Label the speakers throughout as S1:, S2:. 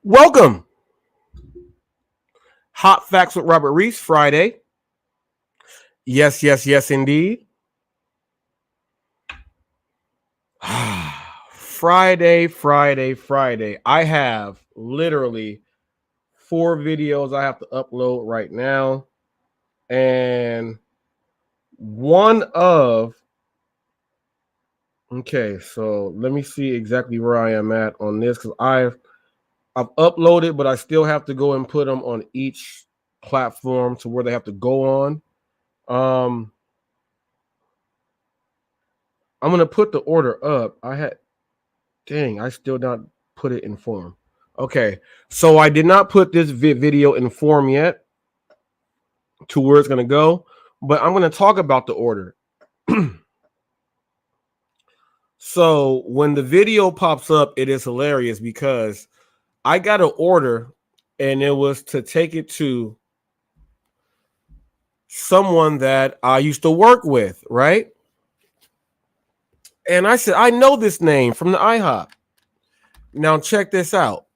S1: Welcome. Hot Facts with Robert Reese, Friday. Yes, yes, yes, indeed. Friday, Friday, Friday. I have literally 4 videos I have to upload right now. And one of, okay, so let me see exactly where I am at on this because I've uploaded, but I still have to go and put them on each platform to where they have to go on. I'm gonna put the order up. I still not put it in form. Okay, so I did not put this video in form yet to where it's gonna go, but I'm gonna talk about the order. So when the video pops up, it is hilarious because I got an order and it was to take it to someone that I used to work with, right? And I said, I know this name from the IHOP. Now check this out.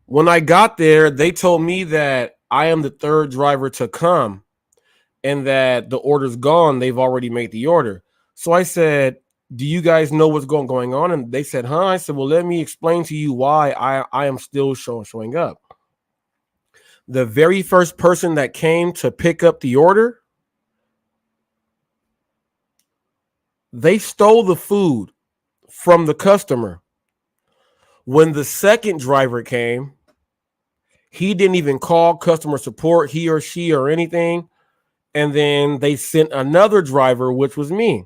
S1: When I got there, they told me that I am the third driver to come and that the order's gone. They've already made the order. So I said, do you guys know what's going on? And they said, huh? I said, well, let me explain to you why I am still showing up. The very first person that came to pick up the order, they stole the food from the customer. When the second driver came, he didn't even call customer support, he or she or anything. And then they sent another driver, which was me.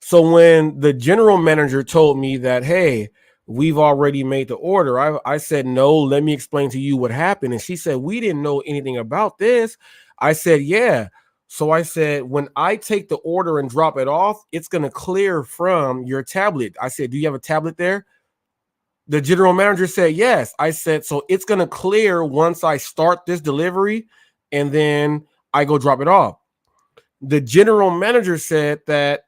S1: So when the general manager told me that, hey, we've already made the order, I said, no, let me explain to you what happened. And she said, we didn't know anything about this. I said, yeah. So I said, when I take the order and drop it off, it's going to clear from your tablet. I said, do you have a tablet there? The general manager said, yes. I said, so it's going to clear once I start this delivery and then I go drop it off. The general manager said that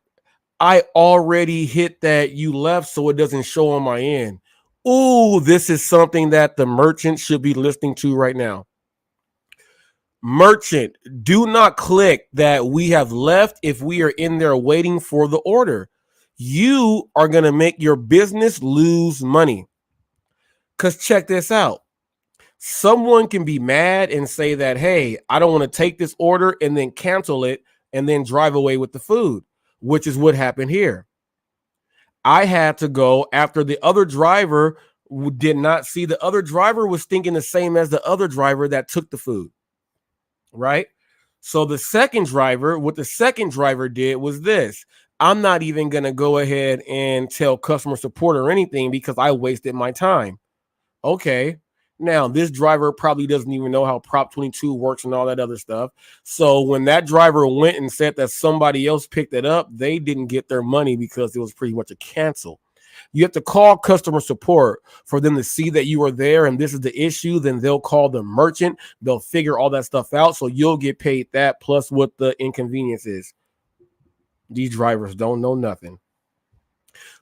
S1: I already hit that you left, so it doesn't show on my end. Ooh, this is something that the merchant should be listening to right now. Merchant, do not click that we have left if we are in there waiting for the order. You are going to make your business lose money. Because check this out. Someone can be mad and say that, hey, I don't want to take this order and then cancel it and then drive away with the food, which is what happened here. I had to go after the other driver did not see. The other driver was thinking the same as the other driver that took the food, right? So the second driver, what the second driver did was this. I'm not even going to go ahead and tell customer support or anything because I wasted my time. Okay. Now, this driver probably doesn't even know how Prop 22 works and all that other stuff. So when that driver went and said that somebody else picked it up, they didn't get their money because it was pretty much a cancel. You have to call customer support for them to see that you are there and this is the issue. Then they'll call the merchant. They'll figure all that stuff out. So you'll get paid that plus what the inconvenience is. These drivers don't know nothing.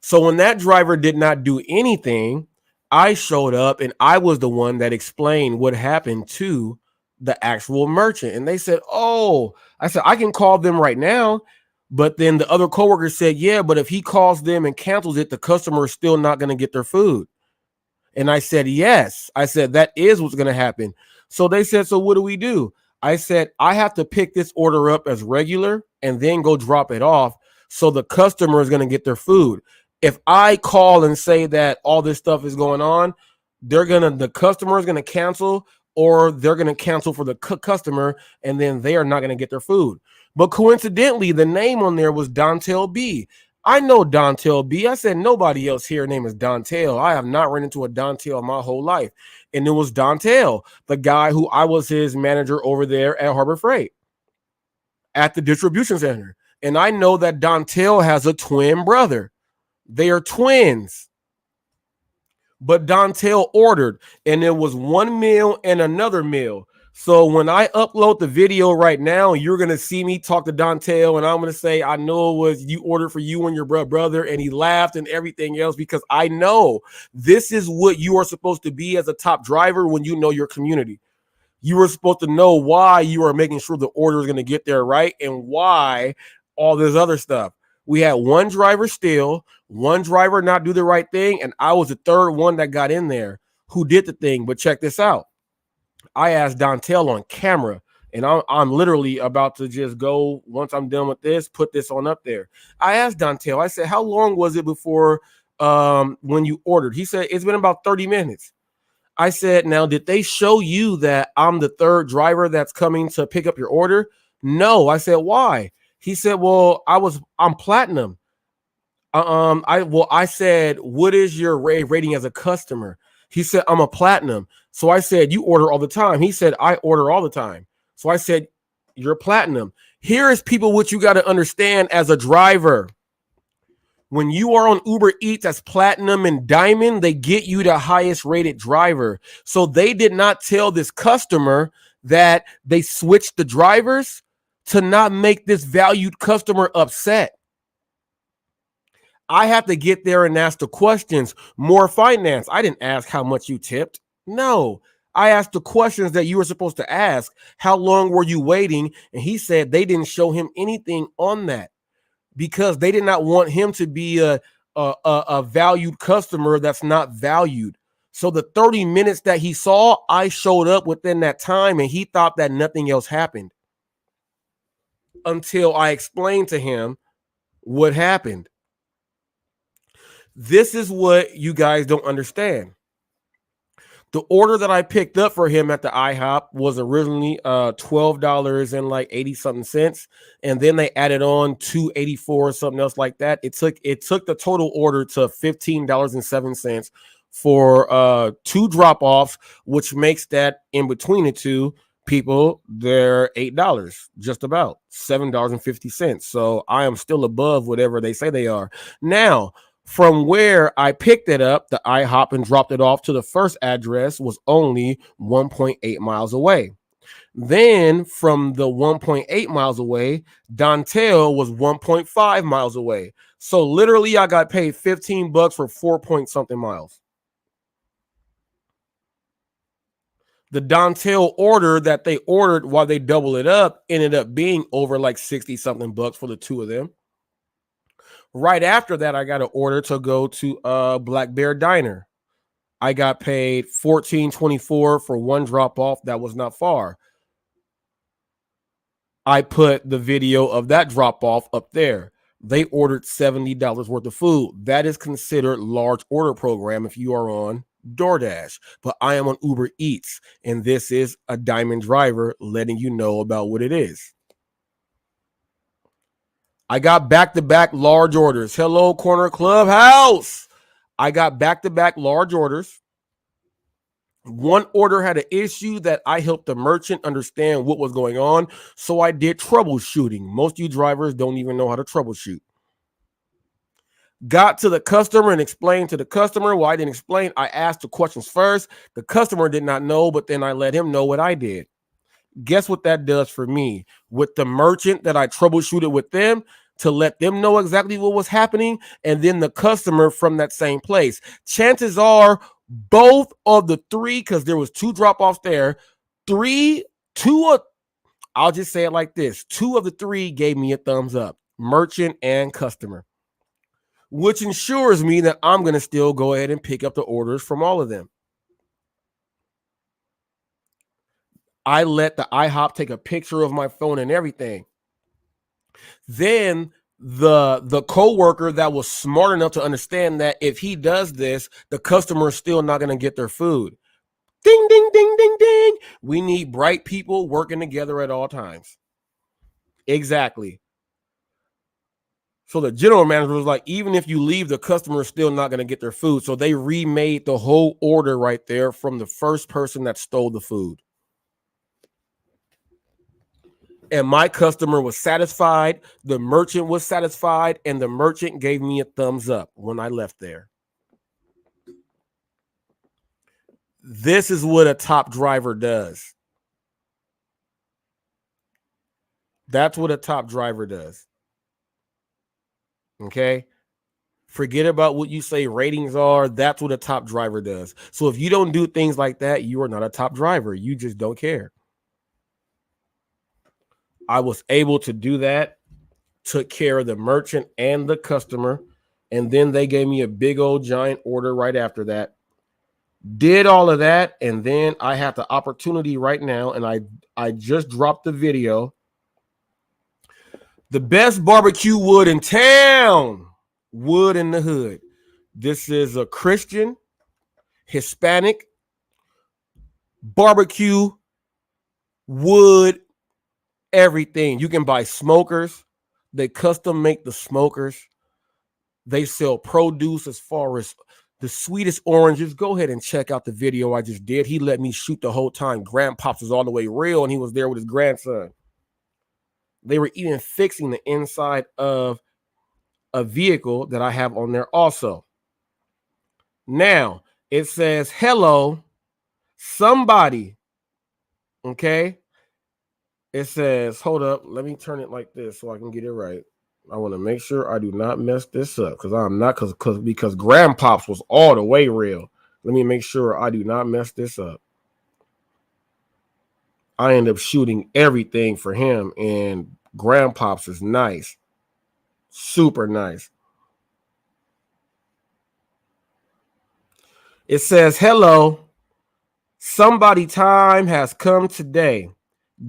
S1: So when that driver did not do anything, I showed up and I was the one that explained what happened to the actual merchant. And they said, oh, I said, I can call them right now. But then the other coworker said, yeah, but if he calls them and cancels it, the customer is still not going to get their food. And I said, yes. I said, that is what's going to happen. So they said, so what do we do? I said, I have to pick this order up as regular and then go drop it off. So the customer is going to get their food. If I call and say that all this stuff is going on, the customer is going to cancel or they're going to cancel for the customer and then they are not going to get their food. But coincidentally, the name on there was Dontel B. I know Dontel B. I said nobody else here name is Dontel. I have not run into a Dontel my whole life. And it was Dontel, the guy who I was his manager over there at Harbor Freight at the distribution center. And I know that Dontel has a twin brother. They are twins. But Dontel ordered, and it was one meal and another meal. So when I upload the video right now, you're gonna see me talk to Dontel, and I'm gonna say, I know it was you ordered for you and your brother, and he laughed and everything else, because I know this is what you are supposed to be as a top driver when you know your community. You were supposed to know why you are making sure the order is gonna get there right, and why all this other stuff. We had one driver steal, one driver not do the right thing, and I was the third one that got in there who did the thing. But check this out. I asked Dontel on camera, and I'm literally about to just go, once I'm done with this, put this on up there. I asked Dontel, I said, how long was it before when you ordered? He said, it's been about 30 minutes. I said, now, did they show you that I'm the third driver that's coming to pick up your order? No. I said, why? He said, well, I'm platinum. I said, what is your rating as a customer? He said, I'm a platinum. So I said, you order all the time. He said, I order all the time. So I said, you're platinum. Here is people what you got to understand as a driver. When you are on Uber Eats as platinum and diamond, they get you the highest rated driver. So they did not tell this customer that they switched the drivers to not make this valued customer upset. I have to get there and ask the questions. More finance. I didn't ask how much you tipped. No, I asked the questions that you were supposed to ask. How long were you waiting? And he said they didn't show him anything on that because they did not want him to be a valued customer that's not valued. So the 30 minutes that he saw, I showed up within that time, and he thought that nothing else happened until I explained to him what happened. This is what you guys don't understand. The order that I picked up for him at the IHOP was originally $12 and like 80 something cents, and then they added on $2.84 or something else like that. It took the total order to $15.07 for two drop-offs, which makes that in between the two people, they're $8, just about $7.50. So I am still above whatever they say they are. Now, from where I picked it up, the IHOP, and dropped it off to the first address was only 1.8 miles away. Then from the 1.8 miles away, Dontel was 1.5 miles away. So literally I got paid $15 for 4 point something miles. The Dontel order that they ordered while they double it up ended up being over like 60 something bucks for the two of them. Right after that, I got an order to go to Black Bear Diner. I got paid $14.24 for one drop off that was not far. I put the video of that drop off up there. They ordered $70 worth of food. That is considered large order program if you are on DoorDash. But I am on Uber Eats, and this is a diamond driver letting you know about what it is. I got back-to-back large orders. Hello, Corner Clubhouse. I got back-to-back large orders. One order had an issue that I helped the merchant understand what was going on, so I did troubleshooting. Most of you drivers don't even know how to troubleshoot. Got to the customer and explained to the customer. Well, I didn't explain. I asked the questions first. The customer did not know, but then I let him know what I did. Guess what that does for me? With the merchant that I troubleshooted with them, to let them know exactly what was happening, and then the customer from that same place. Chances are both of the three, because there was two drop-offs there, I'll just say it like this. 2 of the 3 gave me a thumbs up, merchant and customer, which ensures me that I'm going to still go ahead and pick up the orders from all of them. I let the IHOP take a picture of my phone and everything. Then the coworker that was smart enough to understand that if he does this, the customer is still not going to get their food. Ding, ding, ding, ding, ding. We need bright people working together at all times. Exactly. So the general manager was like, even if you leave, the customer is still not going to get their food. So they remade the whole order right there from the first person that stole the food. And my customer was satisfied, the merchant was satisfied, and the merchant gave me a thumbs up when I left there. This is what a top driver does. That's what a top driver does. Okay. Forget about what you say ratings are. That's what a top driver does. So if you don't do things like that, you are not a top driver. You just don't care. I was able to do that, took care of the merchant and the customer. And then they gave me a big old giant order right after that. Did all of that. And then I have the opportunity right now. And I just dropped the video. The best barbecue wood in town. Wood in the hood. This is a Christian, Hispanic, barbecue, wood, everything. You can buy smokers. They custom make the smokers. They sell produce as far as the sweetest oranges. Go ahead and check out the video I just did. He let me shoot the whole time. Grandpops was all the way real, and he was there with his grandson. They were even fixing the inside of a vehicle that I have on there also. Now, it says, hello, somebody. Okay. It says, hold up, let me turn it like this so I can get it right. I want to make sure I do not mess this up because I'm not because Grandpops was all the way real. Let me make sure I do not mess this up. I end up shooting everything for him, and Grandpops is nice. Super nice. It says, hello, somebody time has come today.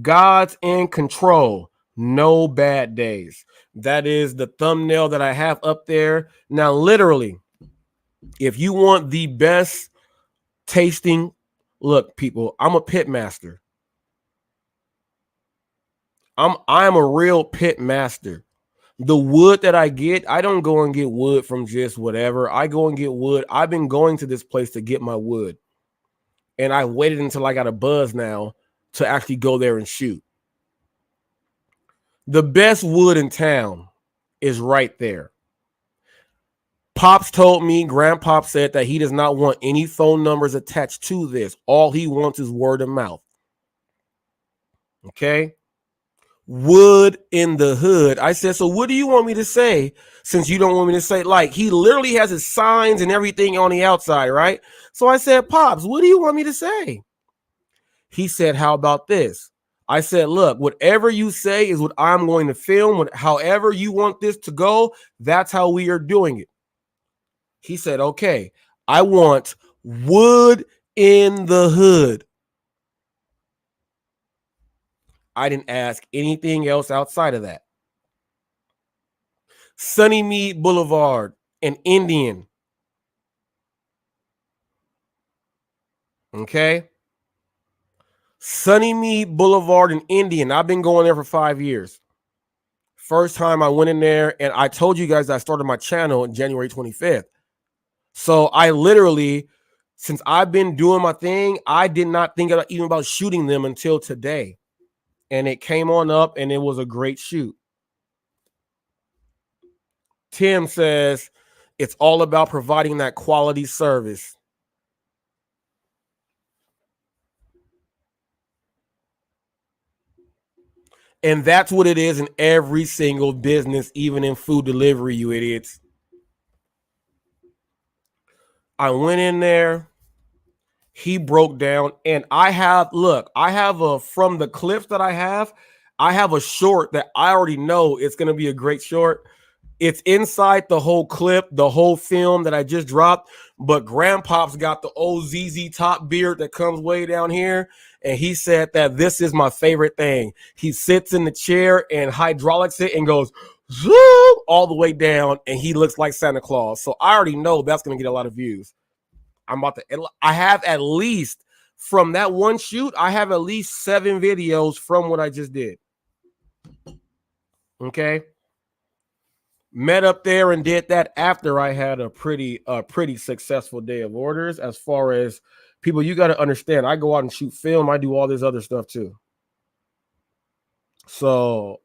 S1: God's in control. No bad days. That is the thumbnail that I have up there. Now, literally, if you want the best tasting, look, people, I'm a pit master. I'm a real pit master. The wood that I get, I don't go and get wood from just whatever. I go and get wood. I've been going to this place to get my wood. And I waited until I got a buzz now to actually go there and shoot. The best wood in town is right there. Pops told me, Grandpop said that he does not want any phone numbers attached to this. All he wants is word of mouth. Okay? Wood in the hood. I said, so what do you want me to say since you don't want me to say? Like, he literally has his signs and everything on the outside, right? So I said, Pops, what do you want me to say? He said, how about this? I said, look, whatever you say is what I'm going to film. However you want this to go, that's how we are doing it. He said, okay, I want wood in the hood. I didn't ask anything else outside of that. Sunnymead Boulevard, an Indian. Okay. Sunnymead Boulevard, an Indian. I've been going there for 5 years. First time I went in there, and I told you guys I started my channel on January 25th. So I literally, since I've been doing my thing, I did not think even about shooting them until today. And it came on up, and it was a great shoot. Tim says, it's all about providing that quality service. And that's what it is in every single business, even in food delivery, you idiots. I went in there. He broke down, and I have from the clips that I have a short that I already know it's going to be a great short. It's inside the whole clip, the whole film that I just dropped. But Grandpop's got the old ZZ Top beard that comes way down here. And he said that this is my favorite thing. He sits in the chair and hydraulics it and goes zoom all the way down. And he looks like Santa Claus. So I already know that's going to get a lot of views. I have at least from that one shoot, I have at least 7 videos from what I just did. Okay. Met up there and did that after I had a pretty successful day of orders. As far as people, you got to understand, I go out and shoot film. I do all this other stuff too. So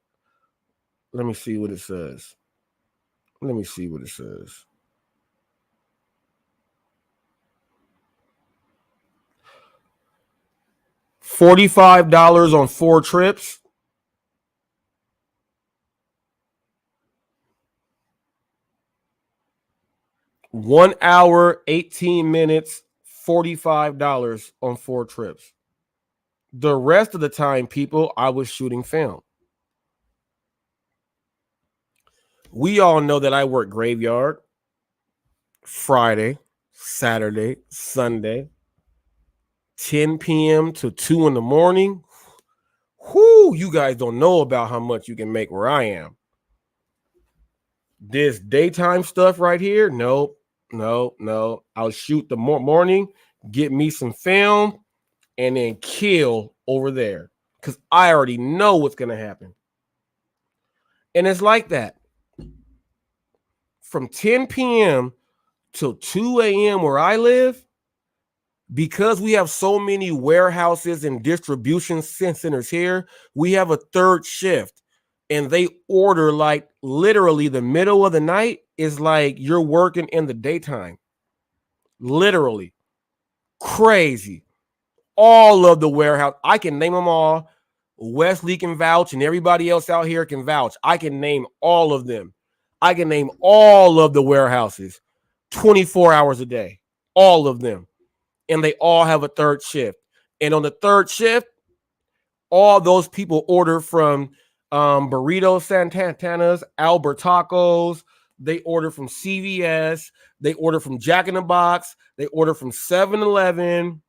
S1: let me see what it says. $45 on 4 trips. 1 hour, 18 minutes, $45 on 4 trips. The rest of the time, people, I was shooting film. We all know that I work graveyard Friday, Saturday, Sunday, 10 p.m. to 2 in the morning. Whoo, you guys don't know about how much you can make where I am. This daytime stuff right here, no. I'll shoot the morning, get me some film, and then kill over there because I already know what's going to happen. And it's like that. From 10 p.m. till 2 a.m. where I live, because we have so many warehouses and distribution centers here, we have a third shift. And they order like literally the middle of the night is like you're working in the daytime. Literally. Crazy. All of the warehouse, I can name them all. Wesley can vouch and everybody else out here can vouch. I can name all of them. I can name all of the warehouses 24 hours a day. All of them. And they all have a third shift. And on the third shift, all those people order from Burrito Santana's, Albert Tacos. They order from CVS. They order from Jack in the Box. They order from 7-Eleven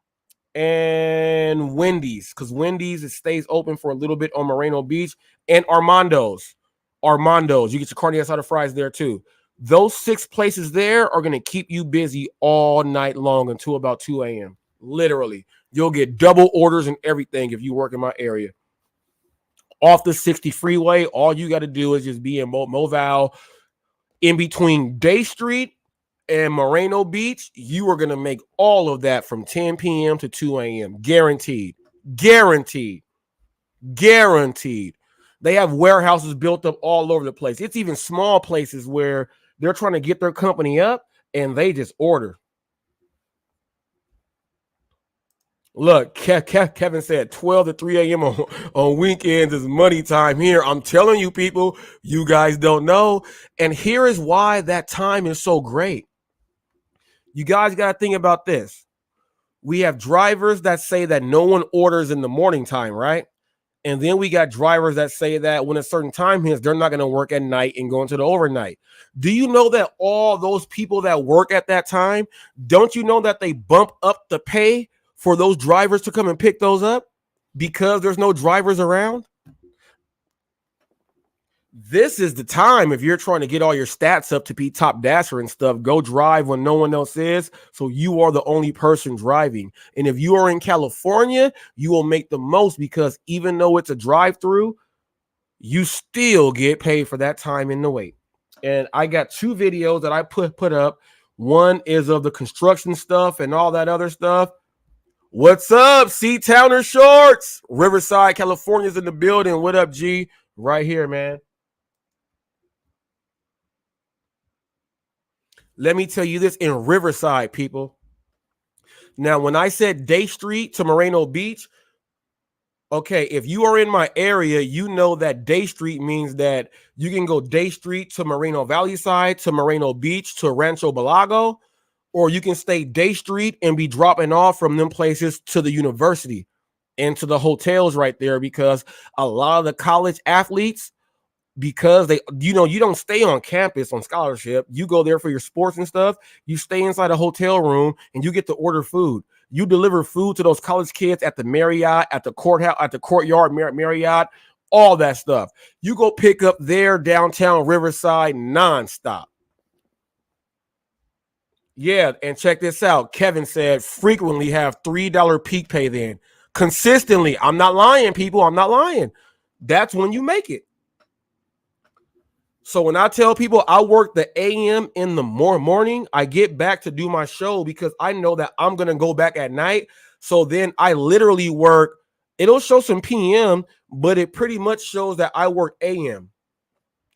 S1: and Wendy's, because Wendy's, it stays open for a little bit on Moreno Beach, and Armando's. You get your carne asada fries there too. Those 6 places there are going to keep you busy all night long until about 2 a.m. Literally. You'll get double orders and everything if you work in my area. Off the 60 freeway, all you got to do is just be in Moval. In between Day Street and Moreno Beach, you are going to make all of that from 10 p.m. to 2 a.m. Guaranteed. Guaranteed. Guaranteed. They have warehouses built up all over the place. It's even small places where they're trying to get their company up and they just order. Look, Kevin said 12 to 3 a.m. on weekends is money time here. I'm telling you, people, you guys don't know. And here is why that time is so great. You guys got to think about this. We have drivers that say that no one orders in the morning time, right? And then we got drivers that say that when a certain time hits, they're not going to work at night and go into the overnight. Do you know that all those people that work at that time, don't you know that they bump up the pay for those drivers to come and pick those up because there's no drivers around? This is the time if you're trying to get all your stats up to be top dasher and stuff, go drive when no one else is, so you are the only person driving. And if you are in California, you will make the most because even though it's a drive-through, you still get paid for that time in the wait. And I got 2 videos that I put up. One is of the construction stuff and all that other stuff. What's up, C-Towner Shorts? Riverside, California's in the building. What up, G? Right here, man. Let me tell you this, in Riverside, people. Now, when I said Day Street to Moreno Beach, okay, if you are in my area, you know that Day Street means that you can go Day Street to Moreno Valley side, to Moreno Beach, to Rancho Balago, or you can stay Day Street and be dropping off from them places to the university and to the hotels right there, because a lot of the college athletes, because they, you don't stay on campus on scholarship. You go there for your sports and stuff. You stay inside a hotel room and you get to order food. You deliver food to those college kids at the Marriott, at the courthouse, at the Courtyard Marriott, all that stuff. You go pick up there downtown Riverside nonstop. Yeah, and check this out. Kevin said frequently have $3 peak pay then. Consistently. I'm not lying, people. I'm not lying. That's when you make it. So when I tell people I work the AM in the morning, I get back to do my show because I know that I'm going to go back at night. So then I literally work. It'll show some PM, but it pretty much shows that I work AM.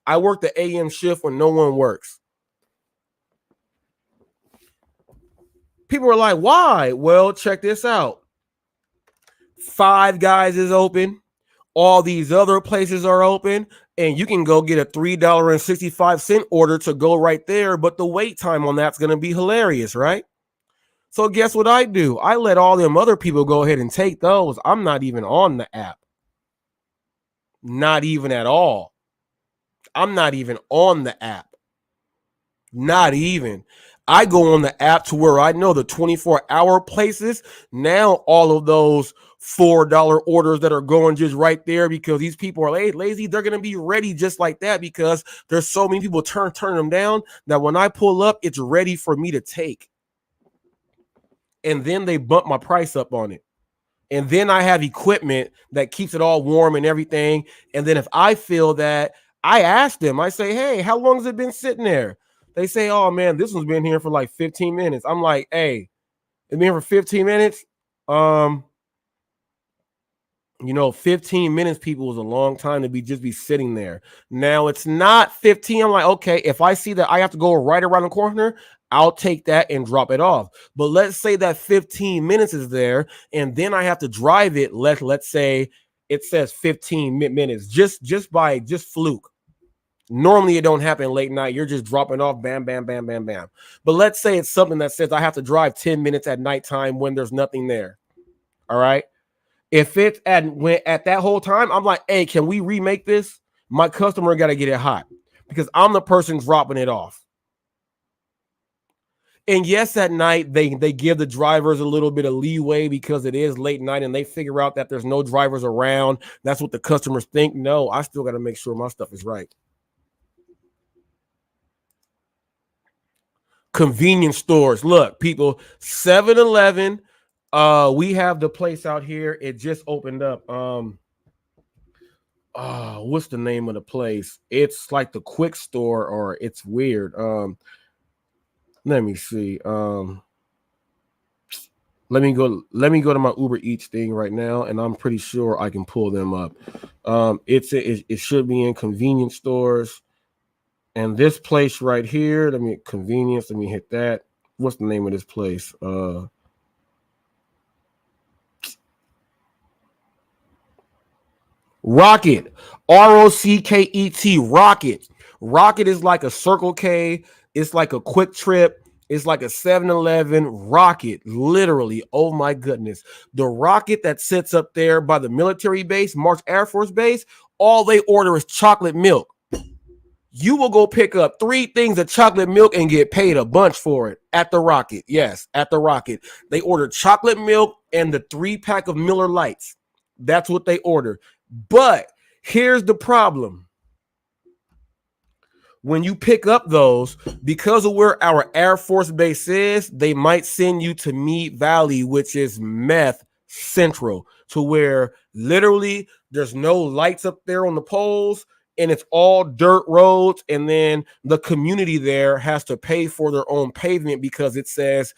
S1: I work the AM shift when no one works. People are like, why? Well, check this out. Five Guys is open. All these other places are open. And you can go get a $3.65 order to go right there, but the wait time on that's going to be hilarious, right? So guess what I do? I let all them other people go ahead and take those. I'm not even on the app. Not even at all. I'm not even on the app. Not even. I go on the app to where I know the 24-hour places. Now all of those $4 orders that are going just right there because these people are lazy, they're going to be ready just like that because there's so many people turn them down that when I pull up, it's ready for me to take. And then they bump my price up on it. And then I have equipment that keeps it all warm and everything. And then if I feel that, I ask them, I say, hey, how long has it been sitting there? They say, oh, man, this one's been here for like 15 minutes. I'm like, hey, it's been here for 15 minutes? 15 minutes, people, is a long time to just be sitting there. Now, it's not 15. I'm like, okay, if I see that I have to go right around the corner, I'll take that and drop it off. But let's say that 15 minutes is there, and then I have to drive it. Let's say it says 15 minutes, just fluke. Normally, it don't happen late night. You're just dropping off, bam, bam, bam, bam, bam. But let's say it's something that says I have to drive 10 minutes at nighttime when there's nothing there. All right. If it's at that whole time, I'm like, hey, can we remake this? My customer got to get it hot because I'm the person dropping it off. And yes, at night, they give the drivers a little bit of leeway because it is late night and they figure out that there's no drivers around. That's what the customers think. No, I still got to make sure my stuff is right. Convenience stores. Look, people, 7-Eleven. We have the place out here. It just opened up. What's the name of the place? It's like the Quick Store, or it's weird. Let me see. Let me go to my Uber Eats thing right now, and I'm pretty sure I can pull them up. It should be in convenience stores. And this place right here, let me hit that. What's the name of this place? Rocket. Rocket. Rocket. Rocket is like a Circle K. It's like a Quick Trip. It's like a 7-Eleven. Rocket. Literally. Oh my goodness. The Rocket that sits up there by the military base, March Air Force Base, all they order is chocolate milk. You will go pick up 3 things of chocolate milk and get paid a bunch for it at the Rocket. Yes, at the Rocket. They order chocolate milk and the 3-pack of Miller Lights. That's what they order. But here's the problem. When you pick up those, because of where our Air Force Base is, they might send you to Meade Valley, which is meth central, to where literally there's no lights up there on the poles. And it's all dirt roads, and then the community there has to pay for their own pavement because it says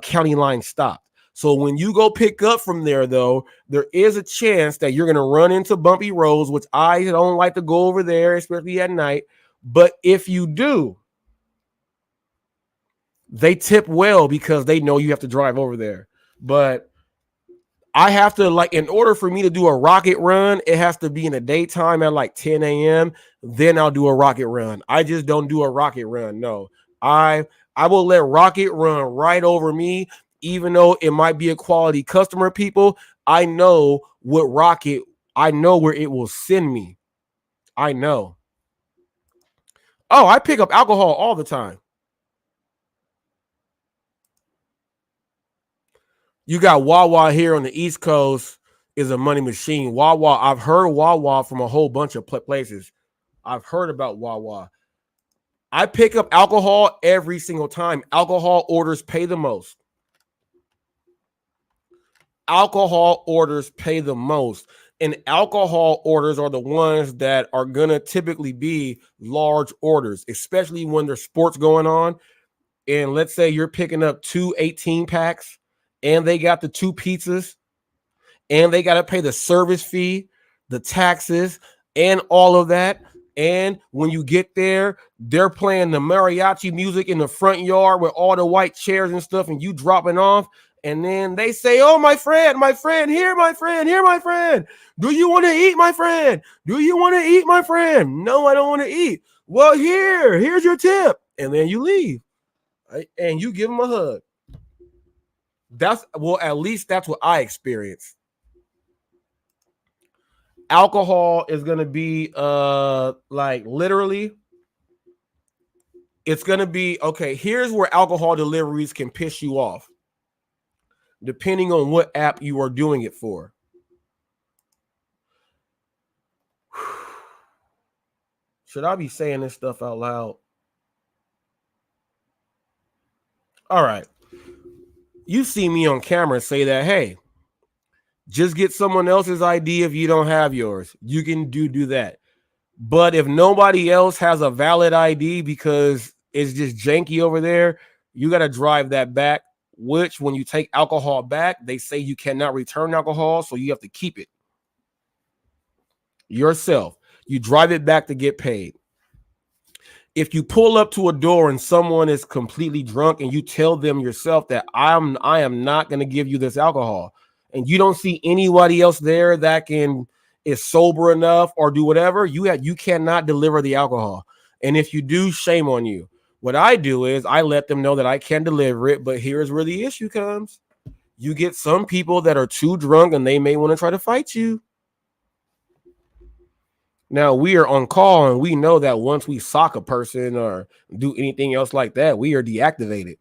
S1: county line stopped. So when you go pick up from there, though, there is a chance that you're going to run into bumpy roads, which I don't like to go over there, especially at night. But if you do, they tip well because they know you have to drive over there. But I have to, in order for me to do a rocket run, it has to be in the daytime at like 10 a.m. Then I'll do a rocket run. I just don't do a rocket run. No, I will let rocket run right over me, even though it might be a quality customer. People, I know what rocket, I know where it will send me. I know. Oh, I pick up alcohol all the time. You got Wawa here on the East Coast is a money machine. Wawa, I've heard Wawa from a whole bunch of places. I've heard about Wawa. I pick up alcohol every single time. Alcohol orders pay the most. Alcohol orders pay the most. And alcohol orders are the ones that are going to typically be large orders, especially when there's sports going on. And let's say you're picking up 2 18-packs. And they got the 2 pizzas, and they got to pay the service fee, the taxes, and all of that. And when you get there, they're playing the mariachi music in the front yard with all the white chairs and stuff, and you dropping off. And then they say, oh, my friend, here, my friend. Do you want to eat, my friend? Do you want to eat, my friend? No, I don't want to eat. Well, here's your tip. And then you leave. Right? And you give them a hug. At least that's what I experienced. Alcohol is going to be like literally, it's going to be, okay, here's where alcohol deliveries can piss you off, depending on what app you are doing it for. Should I be saying this stuff out loud? All right. You see me on camera say that, hey, just get someone else's ID if you don't have yours. You can do that. But if nobody else has a valid ID because it's just janky over there, you got to drive that back, which when you take alcohol back, they say you cannot return alcohol, so you have to keep it yourself. You drive it back to get paid. If you pull up to a door and someone is completely drunk and you tell them yourself that I am not going to give you this alcohol, and you don't see anybody else there that is sober enough or do whatever, you cannot deliver the alcohol. And if you do, shame on you. What I do is I let them know that I can deliver it, but here's where the issue comes. You get some people that are too drunk and they may want to try to fight you. Now, we are on call and we know that once we sock a person or do anything else like that, we are deactivated.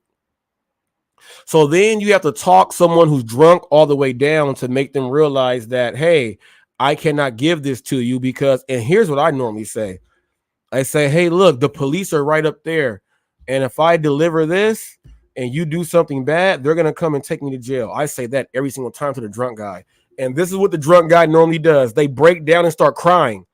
S1: So then you have to talk someone who's drunk all the way down to make them realize that, hey, I cannot give this to you because, and here's what I normally say. I say, hey, look, the police are right up there. And if I deliver this and you do something bad, they're going to come and take me to jail. I say that every single time to the drunk guy. And this is what the drunk guy normally does. They break down and start crying.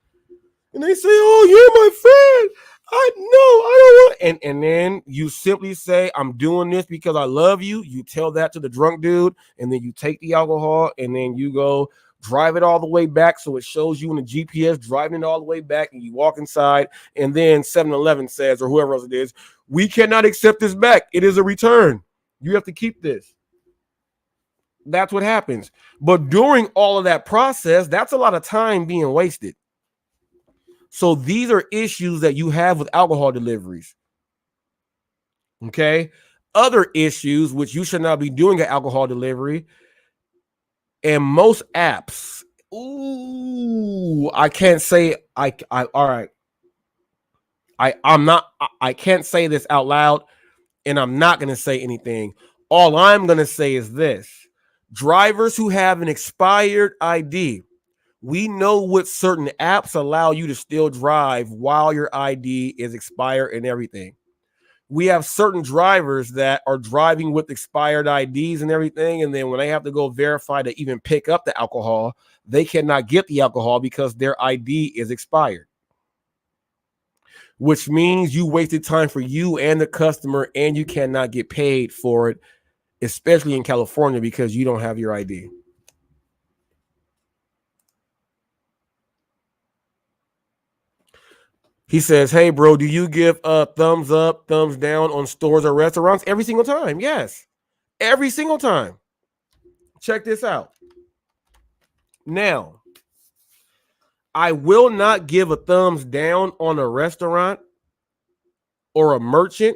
S1: And they say, oh, you're my friend. I don't want. And then you simply say, I'm doing this because I love you. You tell that to the drunk dude. And then you take the alcohol and then you go drive it all the way back. So it shows you in the GPS driving it all the way back. And you walk inside. And then 7-Eleven says, or whoever else it is, we cannot accept this back. It is a return. You have to keep this. That's what happens. But during all of that process, that's a lot of time being wasted. So these are issues that you have with alcohol deliveries. Okay. Other issues which you should not be doing an alcohol delivery. And most apps. I can't say all right. I can't say this out loud, and I'm not going to say anything. All I'm going to say is this. Drivers who have an expired ID. We know what certain apps allow you to still drive while your ID is expired and everything. We have certain drivers that are driving with expired IDs and everything. And then when they have to go verify to even pick up the alcohol, they cannot get the alcohol because their ID is expired. Which means you wasted time for you and the customer, and you cannot get paid for it, especially in California because you don't have your ID. He says, hey, bro, do you give a thumbs up, thumbs down on stores or restaurants? Every single time. Yes. Every single time. Check this out. Now, I will not give a thumbs down on a restaurant or a merchant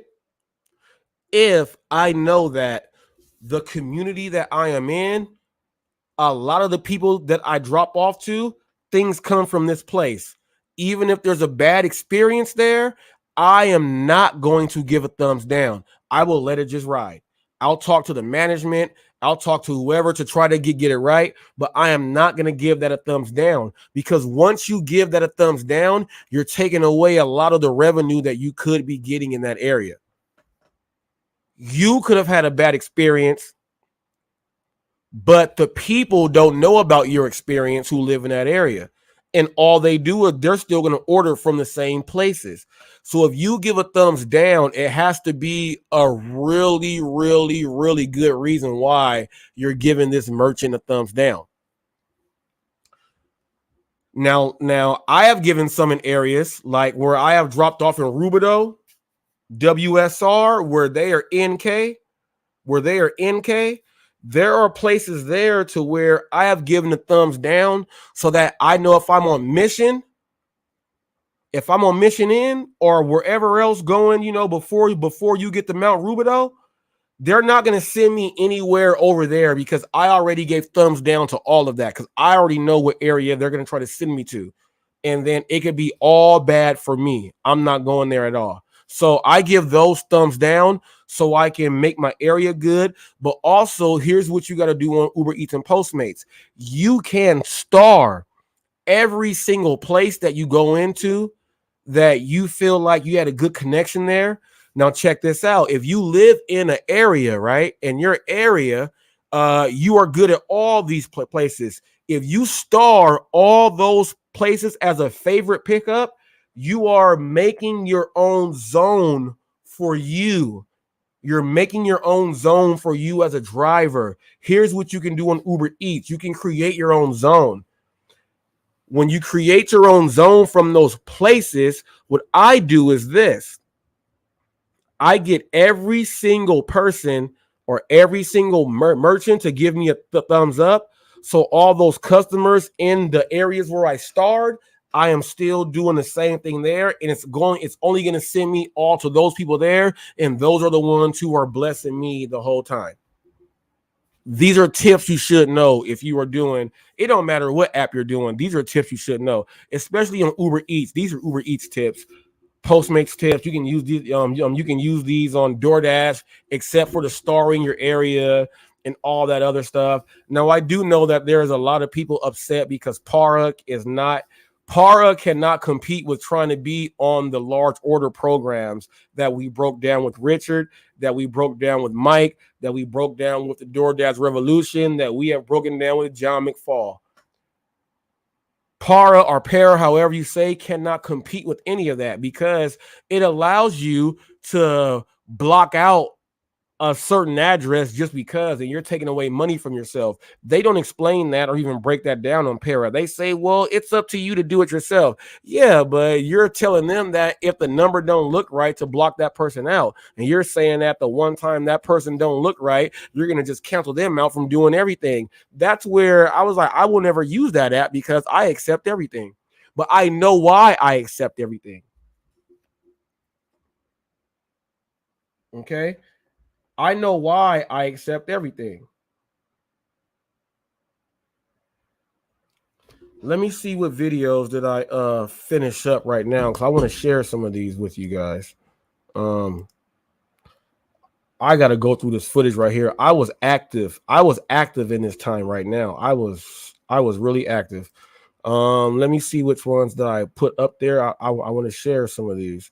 S1: if I know that the community that I am in, a lot of the people that I drop off to, things come from this place. Even if there's a bad experience there, I am not going to give a thumbs down. I will let it just ride. I'll talk to the management. I'll talk to whoever to try to get it right. But I am not going to give that a thumbs down, because once you give that a thumbs down, you're taking away a lot of the revenue that you could be getting in that area. You could have had a bad experience, but the people don't know about your experience who live in that area. And all they do is they're still going to order from the same places. So if you give a thumbs down, it has to be a really, really, really good reason why you're giving this merchant a thumbs down. Now I have given some in areas like where I have dropped off in Rubidoux, WSR, where they are NK, There are places there to where I have given a thumbs down so that I know if I'm on mission in or wherever else going, before you get to Mount Rubidoux, they're not going to send me anywhere over there because I already gave thumbs down to all of that because I already know what area they're going to try to send me to. And then it could be all bad for me. I'm not going there at all. So I give those thumbs down so I can make my area good. But also, here's what you got to do on Uber Eats and Postmates. You can star every single place that you go into that you feel like you had a good connection there. Now check this out. If you live in an area, right, in your area, you are good at all these places. If you star all those places as a favorite pickup, you are making your own zone for you. You're making your own zone for you as a driver. Here's what you can do on Uber Eats. You can create your own zone. When you create your own zone from those places, what I do is this. I get every single person or every single merchant to give me a thumbs up. So all those customers in the areas where I starred, I am still doing the same thing there. And it's only going to send me all to those people there. And those are the ones who are blessing me the whole time. These are tips you should know if you are doing, it don't matter what app you're doing. These are tips you should know, especially on Uber Eats. These are Uber Eats tips, Postmates tips. You can use these, you can use these on DoorDash, except for the starring your area and all that other stuff. Now, I do know that there is a lot of people upset because Para cannot compete with trying to be on the large order programs that we broke down with Richard, that we broke down with Mike, that we broke down with the DoorDash Revolution, that we have broken down with John McFall. Para or Para, however you say, cannot compete with any of that because it allows you to block out a certain address just because, and you're taking away money from yourself. They don't explain that or even break that down on Para. They say, well, it's up to you to do it yourself. Yeah, but you're telling them that if the number don't look right to block that person out, and you're saying that the one time that person don't look right, you're going to just cancel them out from doing everything. That's where I was like, I will never use that app because I accept everything, but I know why I accept everything. Okay. I know why I accept everything. Let me see what videos that I finish up right now because I want to share some of these with you guys. I got to go through this footage right here. I was active in this time right now. I was really active. Let me see which ones that I put up there. I want to share some of these.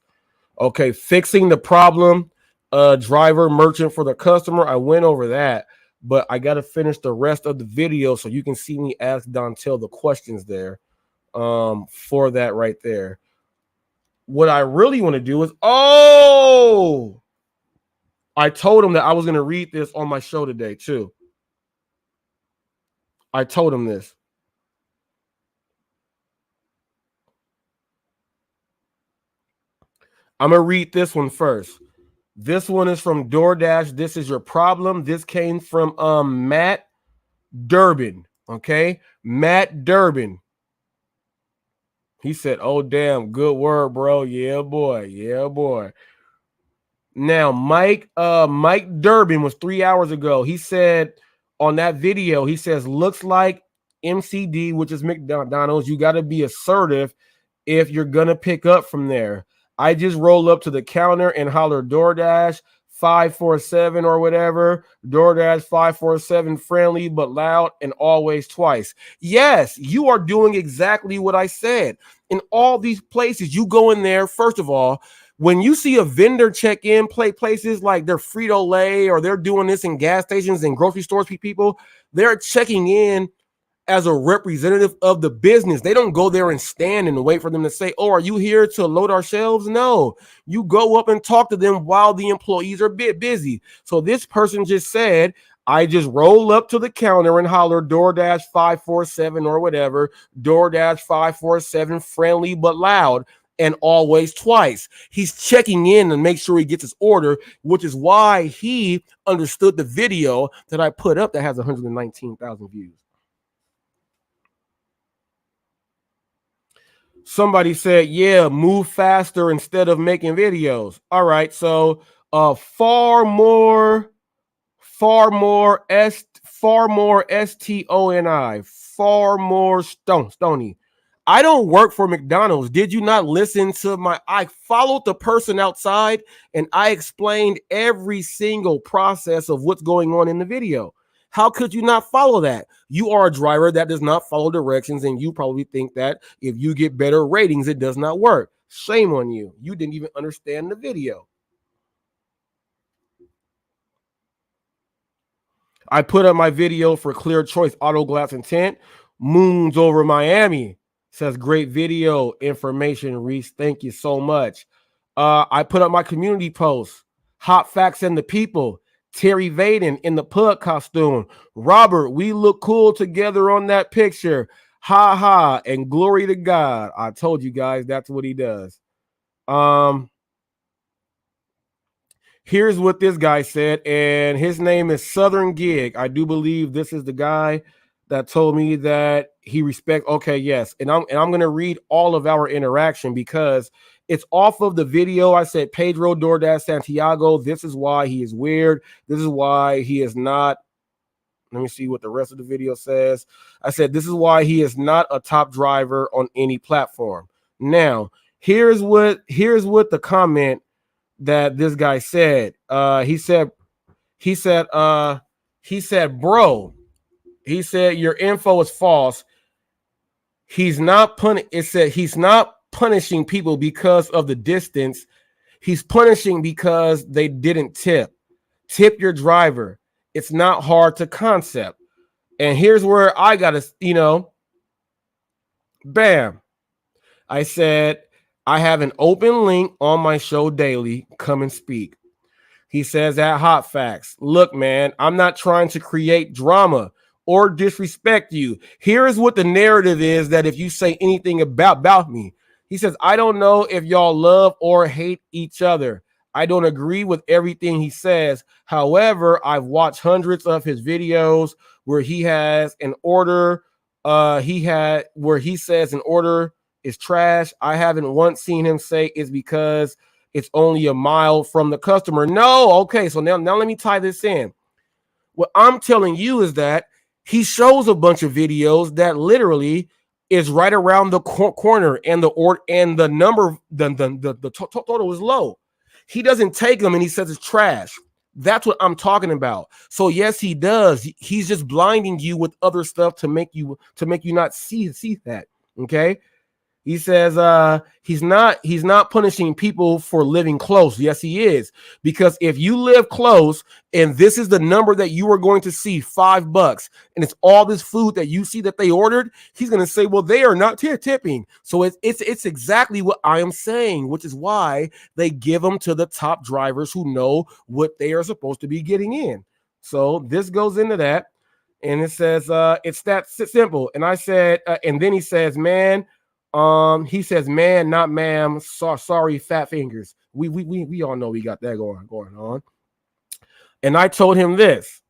S1: Okay, fixing the problem. Driver merchant for the customer. I went over that, but I got to finish the rest of the video so you can see me ask Dontel the questions there for that right there. What I really want to do is, I told him that I was going to read this on my show today too. I told him this. I'm going to read this one first. This one is from DoorDash. This is your problem. This came from Matt Durbin. Okay, Matt Durbin. He said, "Oh damn, good word, bro. Yeah, boy. Yeah, boy." Now, Mike Durbin was 3 hours ago. He said on that video, he says, "Looks like MCD, which is McDonald's. You got to be assertive if you're gonna pick up from there. I just roll up to the counter and holler DoorDash 547 or whatever. DoorDash 547, friendly but loud and always twice." Yes, you are doing exactly what I said. In all these places, you go in there, first of all, when you see a vendor check in places like they're Frito-Lay or they're doing this in gas stations and grocery stores, people, they're checking in as a representative of the business. They don't go there and stand and wait for them to say, "Oh, are you here to load our shelves?" No, you go up and talk to them while the employees are a bit busy. So this person just said, "I just roll up to the counter and holler DoorDash 547 or whatever, DoorDash 547, friendly but loud and always twice. He's checking in and make sure he gets his order, which is why he understood the video that I put up that has 119,000 views. Somebody said, yeah, move faster instead of making videos. All right, so far more stoni, far more stony. I don't work for McDonald's. Did you not listen to I followed the person outside and I explained every single process of what's going on in the video. How could you not follow that? You are a driver that does not follow directions, and you probably think that if you get better ratings, it does not work. Shame on you. You didn't even understand the video. I put up my video for Clear Choice Auto Glass and Tint. Moons over Miami says great video information, Reese. Thank you so much. I put up my community post. Hot Facts and the People. Terry Vaden in the pug costume. Robert, we look cool together on that picture. Ha ha, and glory to God. I told you guys that's what he does. Here's what this guy said, and his name is Southern Gig. I do believe this is the guy that told me that he respect. Okay, yes, and I'm going to read all of our interaction because it's off of the video. I said Pedro DoorDash Santiago. This is why he is weird. This is why he is not. Let me see what the rest of the video says. I said this is why he is not a top driver on any platform. Now, here's what the comment that this guy said. He said, bro, he said your info is false. He's not he's not punishing people because of the distance. He's punishing because they didn't tip. Tip your driver. It's not hard to concept. And here's where I gotta, bam. I said, I have an open link on my show daily. Come and speak. He says at Hot Facts, look, man, I'm not trying to create drama or disrespect you. Here is what the narrative is that if you say anything about me. He says, I don't know if y'all love or hate each other. I don't agree with everything he says. However, I've watched hundreds of his videos where he has an order. Where he says an order is trash. I haven't once seen him say it's because it's only a mile from the customer. No, okay. So now let me tie this in. What I'm telling you is that he shows a bunch of videos that literally is right around the corner, and the number, the total is low. He doesn't take them and he says it's trash. That's what I'm talking about. So yes, he does. He's just blinding you with other stuff to make you not see that. Okay. He says he's not punishing people for living close. Yes, he is. Because if you live close and this is the number that you are going to see, $5, and it's all this food that you see that they ordered, he's going to say, well, they are not tipping. So it's exactly what I am saying, which is why they give them to the top drivers who know what they are supposed to be getting in. So this goes into that. And it says it's that simple. And I said, and then he says, man, not ma'am. Sorry, fat fingers. We all know we got that going on. And I told him this.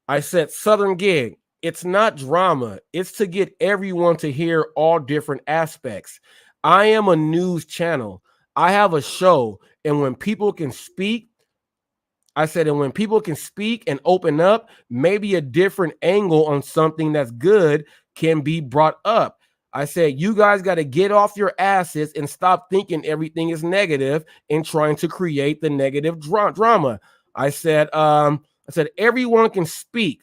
S1: I said, Southern Gig, it's not drama. It's to get everyone to hear all different aspects. I am a news channel. I have a show. And when people can speak, I said, and when people can speak and open up, maybe a different angle on something that's good can be brought up. I said, you guys got to get off your asses and stop thinking everything is negative and trying to create the negative drama. I said, everyone can speak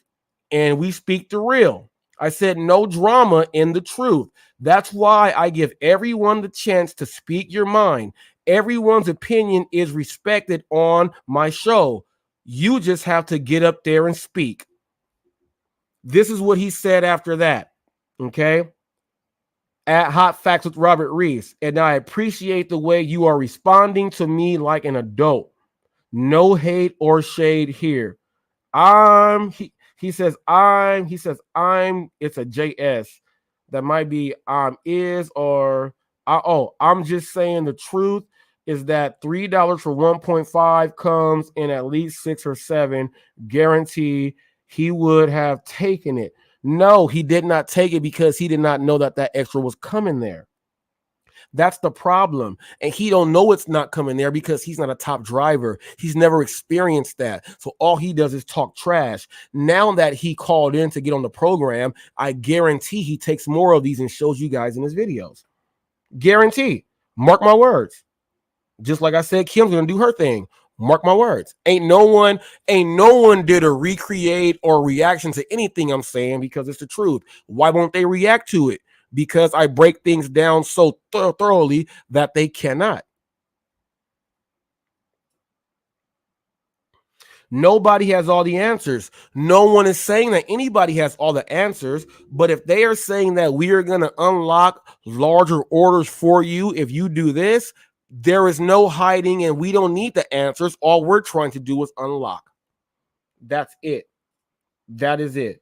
S1: and we speak the real. I said, no drama in the truth. That's why I give everyone the chance to speak your mind. Everyone's opinion is respected on my show. You just have to get up there and speak. This is what he said after that. Okay. At Hot Facts with Robert Reese. And I appreciate the way you are responding to me like an adult. No hate or shade here. He says, it's a JS. That might be is or I'm just saying the truth is that $3 for 1.5 comes in at least 6 or 7. Guarantee he would have taken it. No, he did not take it because he did not know that that extra was coming there. That's the problem. And he don't know it's not coming there because he's not a top driver. He's never experienced that. So all he does is talk trash. Now that he called in to get on the program, I guarantee he takes more of these and shows you guys in his videos. Guarantee. Mark my words. Just like I said, Kim's gonna do her thing. Mark my words. Ain't no one did a recreate or reaction to anything I'm saying because it's the truth. Why won't they react to it? Because I break things down so thoroughly that they cannot. Nobody has all the answers. No one is saying that anybody has all the answers. But if they are saying that we are going to unlock larger orders for you if you do this, there is no hiding and we don't need the answers. All we're trying to do is unlock. That's it. That is it.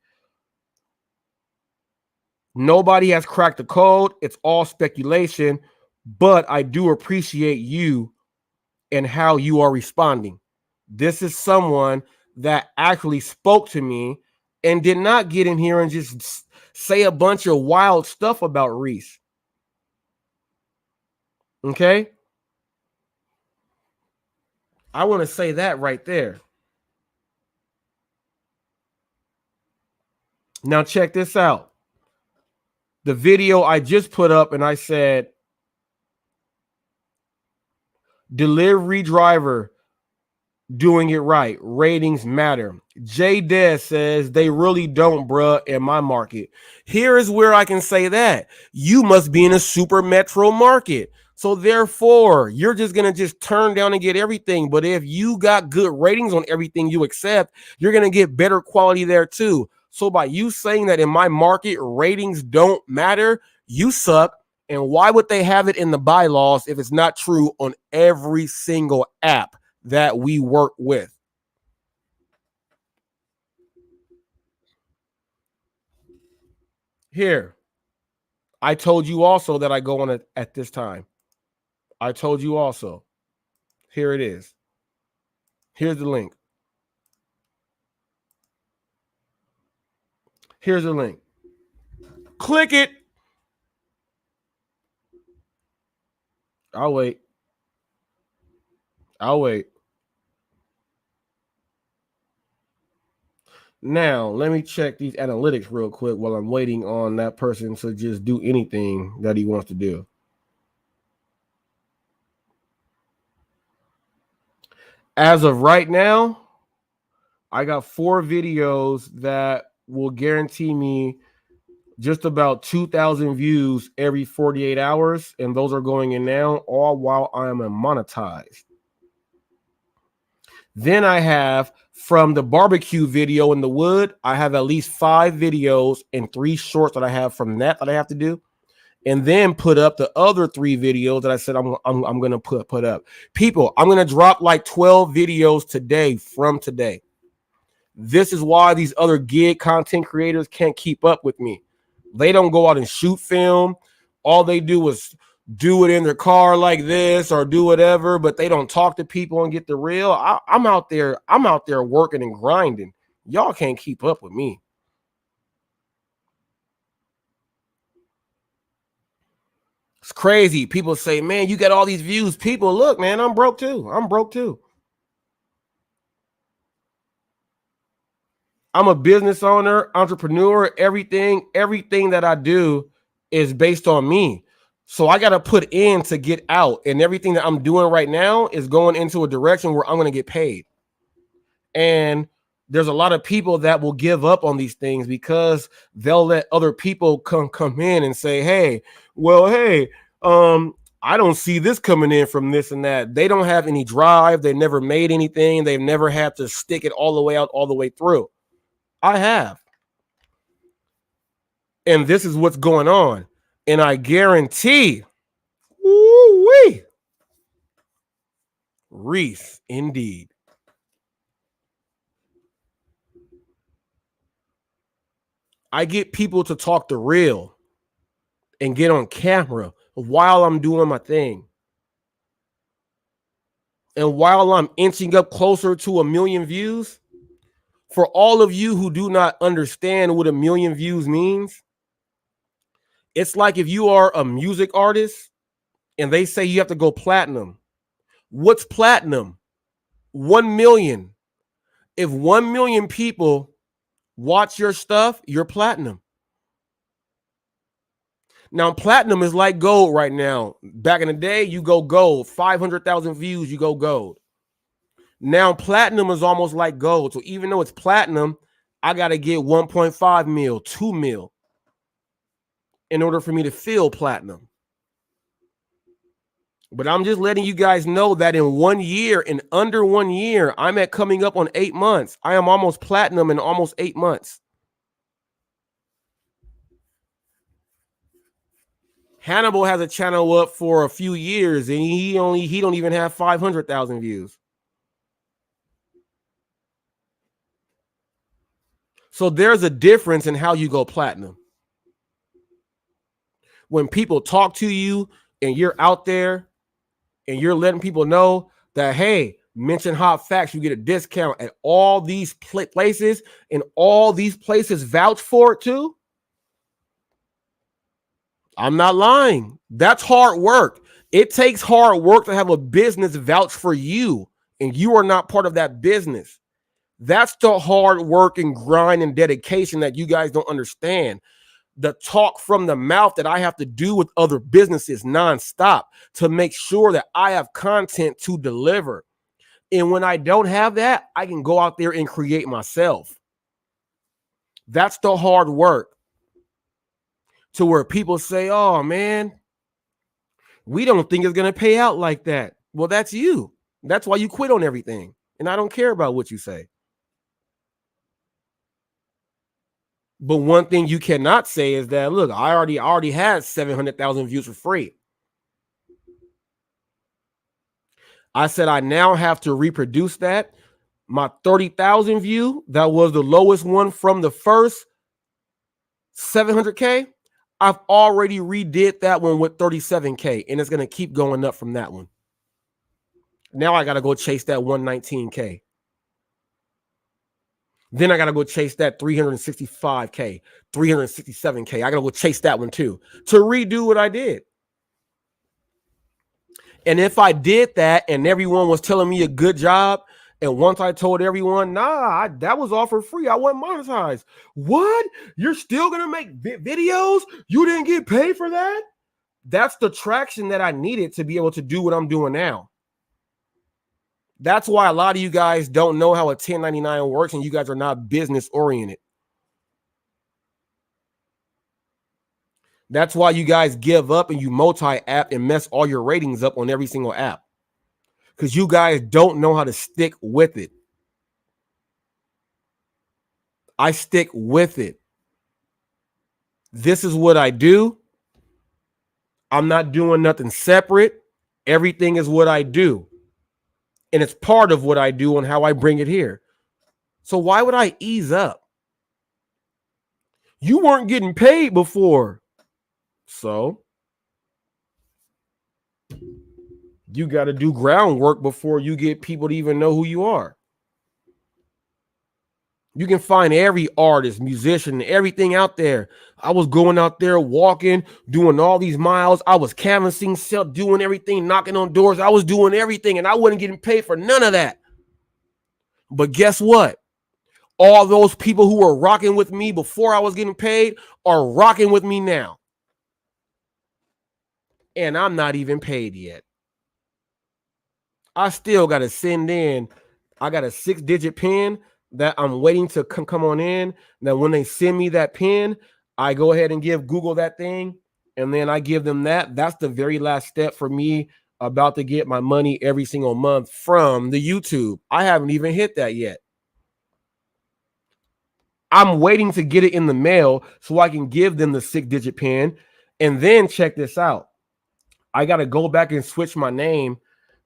S1: Nobody has cracked the code. It's all speculation. But I do appreciate you and how you are responding. This is someone that actually spoke to me and did not get in here and just say a bunch of wild stuff about Reese. Okay? I want to say that right there. Now check this out. The video I just put up and I said, delivery driver doing it right. Ratings matter. Jay Des says they really don't, bruh, in my market. Here is where I can say that. You must be in a super metro market. So therefore, you're just going to just turn down and get everything. But if you got good ratings on everything you accept, you're going to get better quality there too. So by you saying that in my market, ratings don't matter, you suck. And why would they have it in the bylaws if it's not true on every single app that we work with? Here, I told you also that I go on it at this time. I told you also. Here it is. Here's the link. Here's the link. Click it. I'll wait. I'll wait. Now, let me check these analytics real quick while I'm waiting on that person to just do anything that he wants to do. As of right now, I got 4 videos that will guarantee me just about 2,000 views every 48 hours, and those are going in now, all while I am monetized. Then I have from the barbecue video in the wood, I have at least 5 videos and 3 shorts that I have from that I have to do, and then put up the other 3 videos that I said I'm going to put up. People, I'm going to drop like 12 videos today from today. This is why these other gig content creators can't keep up with me. They don't go out and shoot film. All they do is do it in their car like this or do whatever, but they don't talk to people and get the real. I'm out there working and grinding. Y'all can't keep up with me. It's crazy. People say, man, you got all these views. People, look, man, I'm broke too. I'm broke too. I'm a business owner, entrepreneur. Everything that I do is based on me. So I got to put in to get out. And everything that I'm doing right now is going into a direction where I'm going to get paid. And there's a lot of people that will give up on these things because they'll let other people come in and say, hey, I don't see this coming in from this and that. They don't have any drive. They never made anything. They've never had to stick it all the way out, all the way through. I have. And this is what's going on. And I guarantee, woo-wee, Reese, indeed. I get people to talk the real and get on camera while I'm doing my thing. And while I'm inching up closer to 1 million views, for all of you who do not understand what 1 million views means, it's like if you are a music artist and they say you have to go platinum. What's platinum? 1 million. If 1 million people watch your stuff, you're platinum. Now, platinum is like gold right now. Back in the day, you go gold. 500,000 views, you go gold. Now, platinum is almost like gold. So even though it's platinum, I got to get 1.5 mil, 2 mil in order for me to feel platinum. But I'm just letting you guys know that in 1 year, in under 1 year, I'm at coming up on 8 months. I am almost platinum in almost 8 months. Hannibal has a channel up for a few years and he don't even have 500,000 views. So there's a difference in how you go platinum. When people talk to you and you're out there and you're letting people know that, hey, mention Hot Facts, you get a discount at all these places, and all these places vouch for it too. I'm not lying. That's hard work. It takes hard work to have a business vouch for you, and you are not part of that business. That's the hard work and grind and dedication that you guys don't understand. The talk from the mouth that I have to do with other businesses nonstop to make sure that I have content to deliver. And when I don't have that, I can go out there and create myself. That's the hard work. To where people say, oh man, we don't think it's going to pay out like that. Well, that's you. That's why you quit on everything. And I don't care about what you say. But one thing you cannot say is that, look, I already had 700,000 views for free. I said I now have to reproduce that. My 30,000 view, that was the lowest one from the first 700K. I've already redid that one with 37K, and it's going to keep going up from that one. Now I got to go chase that 119K. Then I got to go chase that 365K, 367K. I got to go chase that one too to redo what I did. And if I did that and everyone was telling me a good job, and once I told everyone, nah, that was all for free, I wasn't monetized. What? You're still going to make videos? You didn't get paid for that? That's the traction that I needed to be able to do what I'm doing now. That's why a lot of you guys don't know how a 1099 works and you guys are not business oriented. That's why you guys give up and you multi-app and mess all your ratings up on every single app. Because you guys don't know how to stick with it. I stick with it. This is what I do. I'm not doing nothing separate. Everything is what I do. And it's part of what I do and how I bring it here. So why would I ease up? You weren't getting paid before. So you got to do groundwork before you get people to even know who you are. You can find every artist, musician, everything out there. I was going out there walking, doing all these miles. I was canvassing, doing everything, knocking on doors. I was doing everything, and I wasn't getting paid for none of that. But guess what? All those people who were rocking with me before I was getting paid are rocking with me now. And I'm not even paid yet. I still got to send in. I got a 6-digit PIN that I'm waiting to come on in. That when they send me that PIN, I go ahead and give Google that thing. And then I give them that. That's the very last step for me about to get my money every single month from the YouTube. I haven't even hit that yet. I'm waiting to get it in the mail so I can give them the 6-digit PIN. And then check this out. I got to go back and switch my name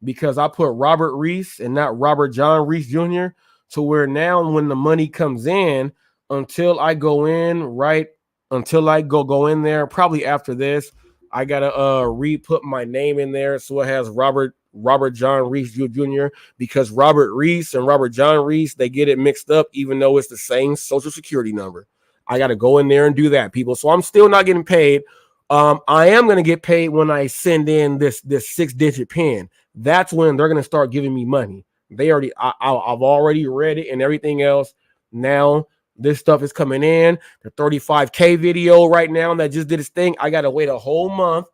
S1: because I put Robert Reese and not Robert John Reese Jr. to where now when the money comes in, until I go in, right, until I go in there, probably after this, I gotta re-put my name in there so it has Robert John Reese Jr. because Robert Reese and Robert John Reese, they get it mixed up, even though it's the same social security number. I gotta go in there and do that, people. So I'm still not getting paid. I am gonna get paid when I send in this 6-digit pin. That's when they're gonna start giving me money. I've already read it and everything else. Now this stuff is coming in. The 35K video right now that just did its thing. I gotta wait a whole month,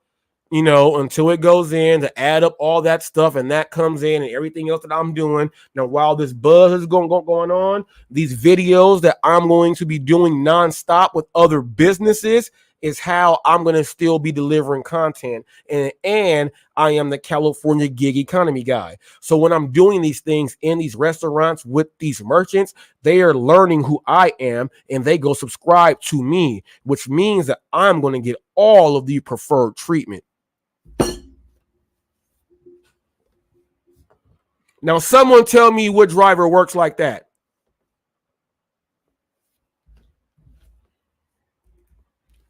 S1: until it goes in to add up all that stuff and that comes in and everything else that I'm doing. Now, while this buzz is going on, these videos that I'm going to be doing nonstop with other businesses is how I'm going to still be delivering content. And I am the California gig economy guy. So when I'm doing these things in these restaurants with these merchants, they are learning who I am and they go subscribe to me, which means that I'm going to get all of the preferred treatment. Now, someone tell me what driver works like that.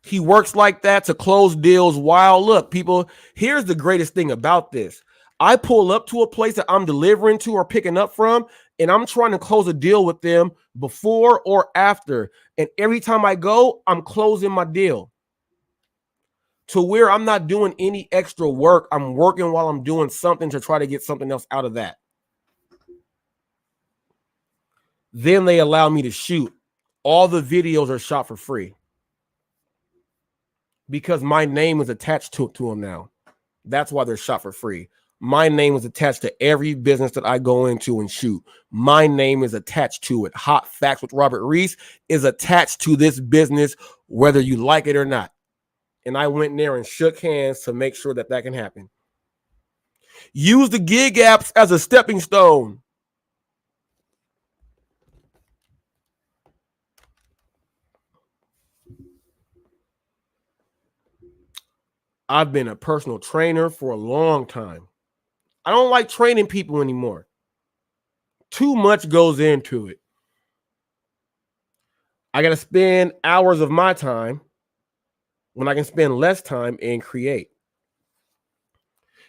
S1: He works like that to close deals while, look, people, here's the greatest thing about this. I pull up to a place that I'm delivering to or picking up from, and I'm trying to close a deal with them before or after. And every time I go, I'm closing my deal to where I'm not doing any extra work. I'm working while I'm doing something to try to get something else out of that. Then they allow me to shoot. All the videos are shot for free because my name is attached to them now. That's why they're shot for free. My name is attached to every business that I go into and shoot. My name is attached to it. Hot Facts with Robert Reese is attached to this business, whether you like it or not. And I went in there and shook hands to make sure that can happen. Use the gig apps as a stepping stone. I've been a personal trainer for a long time. I don't like training people anymore. Too much goes into it. I got to spend hours of my time when I can spend less time and create.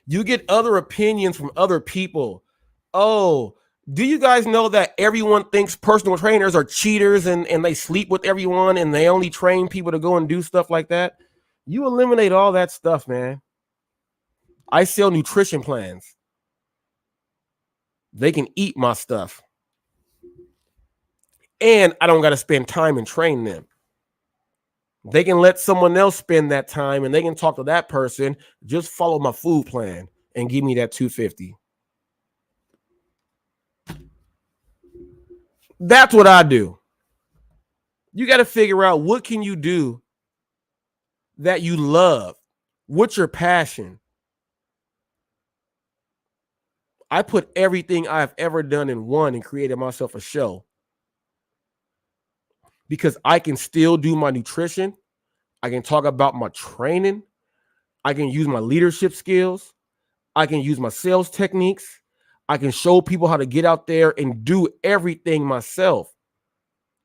S1: You get other opinions from other people. Oh, do you guys know that everyone thinks personal trainers are cheaters and they sleep with everyone and they only train people to go and do stuff like that? You eliminate all that stuff, man. I sell nutrition plans. They can eat my stuff. And I don't got to spend time and train them. They can let someone else spend that time and they can talk to that person. Just follow my food plan and give me that $250. That's what I do. You got to figure out what can you do that you love. What's your passion? I put everything I've ever done in one and created myself a show. Because I can still do my nutrition. I can talk about my training. I can use my leadership skills. I can use my sales techniques. I can show people how to get out there and do everything myself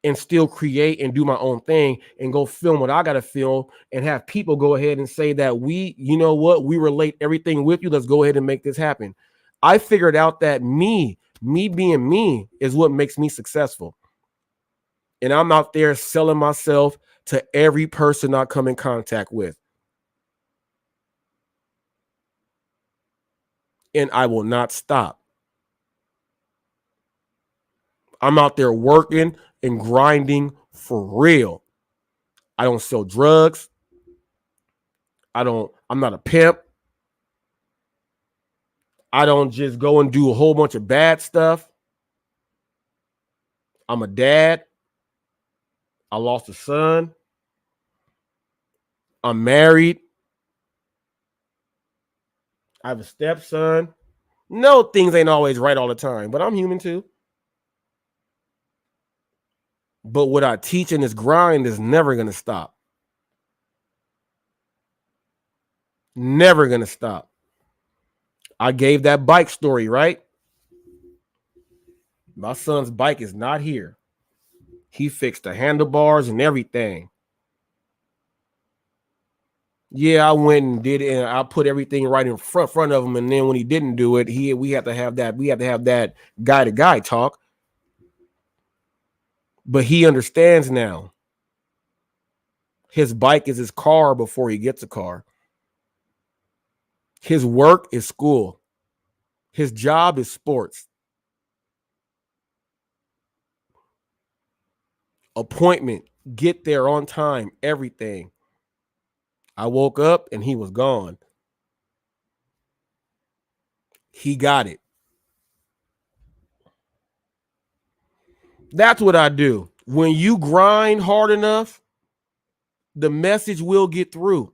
S1: and still create and do my own thing and go film what I got to film and have people go ahead and say that you know what, we relate everything with you. Let's go ahead and make this happen. I figured out that me being me is what makes me successful. And I'm out there selling myself to every person I come in contact with. And I will not stop. I'm out there working and grinding for real. I don't sell drugs. I'm not a pimp. I don't just go and do a whole bunch of bad stuff. I'm a dad. I lost a son. I'm married. I have a stepson. No, things ain't always right all the time, but I'm human too. But what I teach in this grind is never going to stop. Never going to stop. I gave that bike story, right? My son's bike is not here. He fixed the handlebars and everything. Yeah, I went and did it, and I put everything right in front of him. And then when he didn't do it, we had to have that guy to guy talk. But he understands now. His bike is his car before he gets a car. His work is school. His job is sports. Appointment, get there on time, everything. I woke up and he was gone. He got it. That's what I do. When you grind hard enough, the message will get through.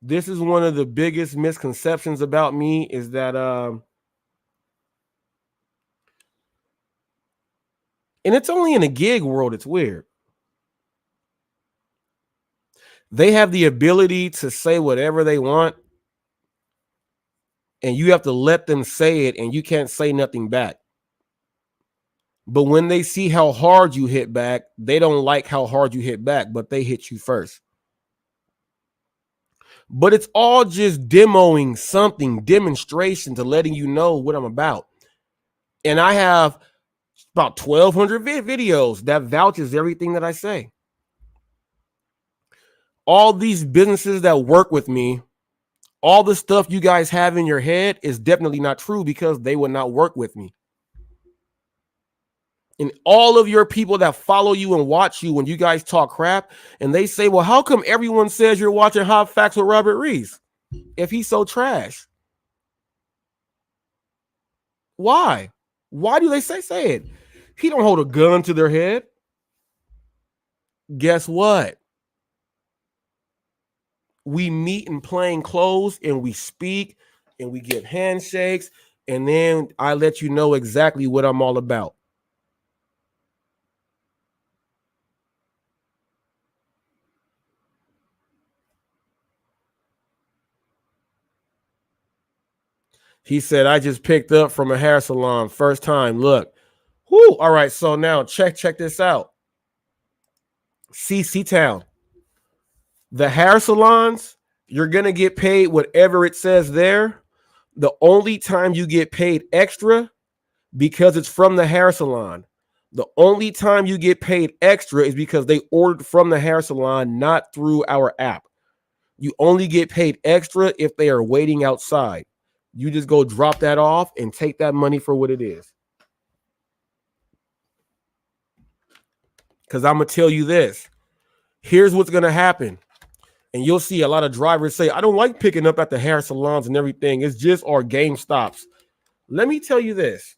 S1: This is one of the biggest misconceptions about me is that and it's only in a gig world, it's weird. They have the ability to say whatever they want, and you have to let them say it, and you can't say nothing back. But when they see how hard you hit back, they don't like how hard you hit back, but they hit you first. But it's all just demoing something, demonstration to letting you know what I'm about. And I have about 1,200 videos that vouches everything that I say. All these businesses that work with me, all the stuff you guys have in your head is definitely not true because they would not work with me. And all of your people that follow you and watch you when you guys talk crap, and they say, well, how come everyone says you're watching Hot Facts with Robert Reese if he's so trash? Why? Why do they say it? He don't hold a gun to their head. Guess what? We meet in plain clothes and we speak and we give handshakes, and then I let you know exactly what I'm all about. He said, I just picked up from a hair salon. First time. Look. Whoo. All right. So now check this out. CC Town. The hair salons, you're going to get paid whatever it says there. The only time you get paid extra, because it's from the hair salon. The only time you get paid extra is because they ordered from the hair salon, not through our app. You only get paid extra if they are waiting outside. You just go drop that off and take that money for what it is. Because I'm going to tell you this. Here's what's going to happen. And you'll see a lot of drivers say, I don't like picking up at the hair salons and everything. It's just our game stops. Let me tell you this.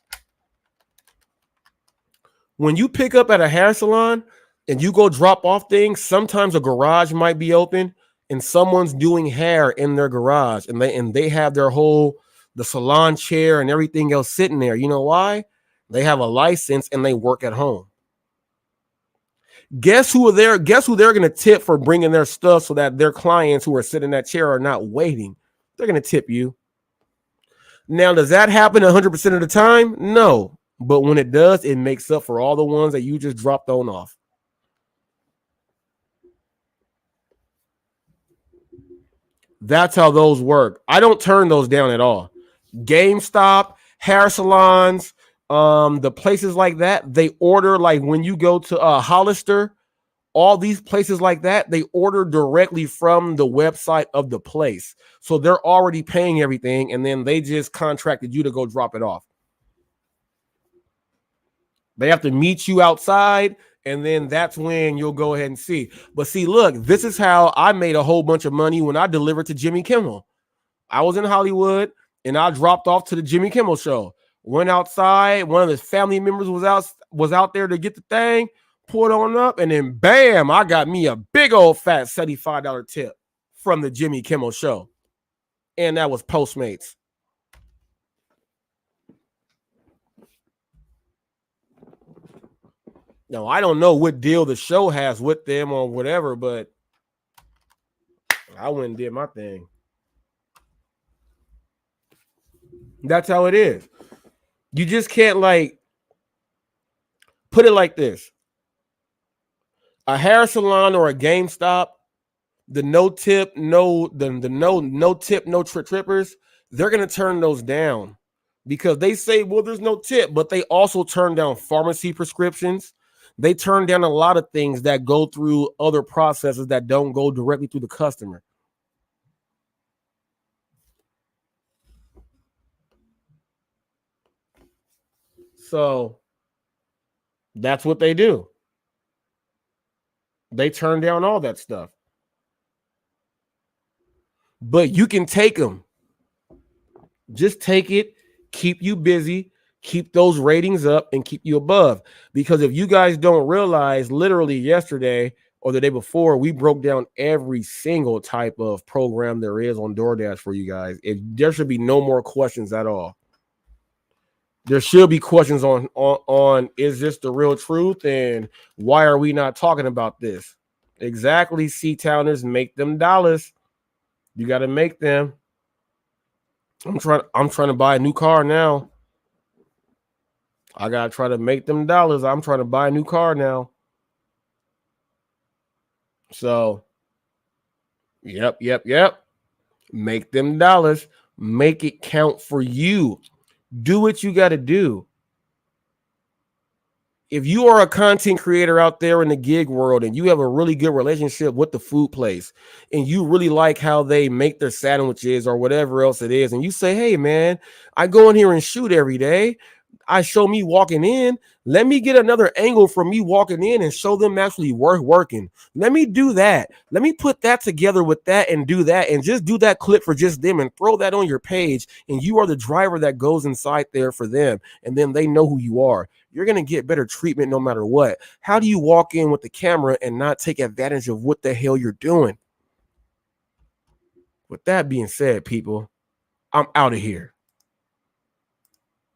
S1: When you pick up at a hair salon and you go drop off things, sometimes a garage might be open and someone's doing hair in their garage, and they have their the salon chair and everything else sitting there. You know why? They have a license and they work at home. Guess who they're going to tip for bringing their stuff so that their clients who are sitting in that chair are not waiting. They're going to tip you. Now, does that happen 100% of the time? No. But when it does, it makes up for all the ones that you just dropped on off. That's how those work. I don't turn those down at all. GameStop, hair salons, the places like that, they order, like when you go to Hollister, all these places like that, they order directly from the website of the place. So they're already paying everything, and then they just contracted you to go drop it off. They have to meet you outside, and then that's when you'll go ahead and see. But see, look, this is how I made a whole bunch of money when I delivered to Jimmy Kimmel. I was in Hollywood, and I dropped off to the Jimmy Kimmel show. Went outside. One of his family members was out there to get the thing, pulled on up, and then bam, I got me a big old fat $75 tip from the Jimmy Kimmel show. And that was Postmates. Now, I don't know what deal the show has with them or whatever, but I went and did my thing. That's how it is. You just can't, like, put it like this. A hair salon or a GameStop, the no tip, no tip, no trippers, they're gonna turn those down because they say, well, there's no tip, but they also turn down pharmacy prescriptions. They turn down a lot of things that go through other processes that don't go directly through the customer. So that's what they do. They turn down all that stuff. But you can take them. Just take it, keep you busy, keep those ratings up, and keep you above. Because if you guys don't realize, literally yesterday or the day before, we broke down every single type of program there is on DoorDash for you guys. There should be no more questions at all. There should be questions on is this the real truth and why are we not talking about this? Exactly, C-Towners, make them dollars. You got to make them. I'm trying to buy a new car now. I gotta try to make them dollars. I'm trying to buy a new car now. So, yep. Make them dollars. Make it count for you. Do what you got to do. If you are a content creator out there in the gig world and you have a really good relationship with the food place and you really like how they make their sandwiches or whatever else it is, and you say, hey, man, I go in here and shoot every day. I show me walking in. Let me get another angle from me walking in and show them actually working. Let me do that. Let me put that together with that and do that and just do that clip for just them and throw that on your page. And you are the driver that goes inside there for them. And then they know who you are. You're going to get better treatment no matter what. How do you walk in with the camera and not take advantage of what the hell you're doing? With that being said, people, I'm out of here.